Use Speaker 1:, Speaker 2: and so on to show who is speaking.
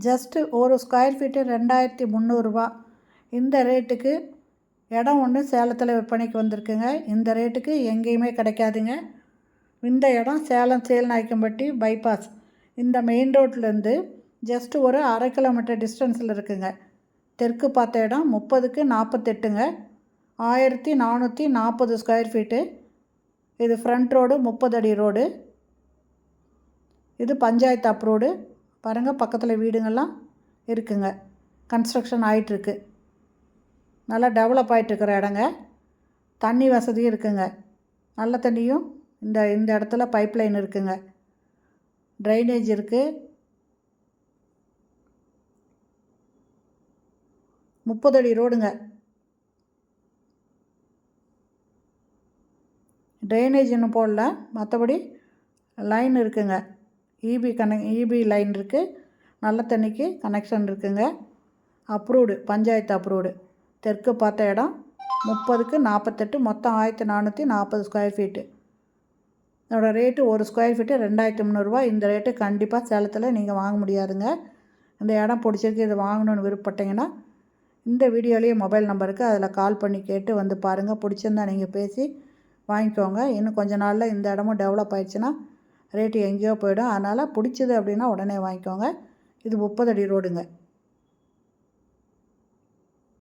Speaker 1: Just ஒரு square feet 2300 இந்த ரேட்டுக்கு இடம் ஒன்று சேலத்தில் விற்பனைக்கு வந்திருக்குங்க. இந்த ரேட்டுக்கு எங்கேயுமே கிடைக்காதுங்க. இந்த இடம் சேலம் சீலநாயக்கம்பட்டி பைபாஸ் இந்த மெயின் ரோட்லேருந்து ஜஸ்ட்டு ஒரு 1/2 கிலோமீட்டர் டிஸ்டன்ஸில் இருக்குங்க. தெற்கு பார்த்த இடம் 30க்கு 48ங்க. 1440 ஸ்கொயர் ஃபீட்டு. இது ஃப்ரண்ட் ரோடு 30 அடி ரோடு. இது பஞ்சாயத்து அப்ரூவ்டு. பாருங்கள், பக்கத்தில் வீடுங்கள்லாம் இருக்குங்க. கன்ஸ்ட்ரக்ஷன் ஆகிட்டுருக்கு. நல்லா டெவலப் ஆகிட்டுருக்கிற இடங்க. தண்ணி வசதியும் இருக்குங்க. நல்ல தண்ணியும் இந்த இடத்துல பைப் லைன் இருக்குங்க. ட்ரைனேஜ் இருக்குது. 30 அடி ரோடுங்க. ட்ரைனேஜ் இன்னும் போடல, மற்றபடி லைன் இருக்குங்க. இபி லைன் இருக்குது. நல்ல தண்ணிக்கு கனெக்ஷன் இருக்குங்க. Approved, panchayat approved. தெற்கு பார்த்த இடம் 30க்கு 48, மொத்தம் 1440 ஸ்கொயர் ஃபீட்டு. இதோட ரேட்டு ஒரு ஸ்கொயர் ஃபீட்டு 2300. இந்த ரேட்டு கண்டிப்பாக சேலத்தில் நீங்கள் வாங்க முடியாதுங்க. இந்த இடம் பிடிச்சிருக்கு, இது வாங்கணுன்னு விருப்பப்பட்டீங்கன்னா இந்த வீடியோலேயே மொபைல் நம்பருக்கு அதில் கால் பண்ணி கேட்டு வந்து பாருங்கள். பிடிச்சிருந்தா நீங்கள் பேசி வாங்கிக்கோங்க. இன்னும் கொஞ்ச நாளில் இந்த இடமும் டெவலப் ஆகிடுச்சுன்னா ரேட்டு எங்கேயோ போயிடும். அதனால் பிடிச்சிது அப்படின்னா உடனே வாங்கிக்கோங்க. இது 30 அடி ரோடுங்க.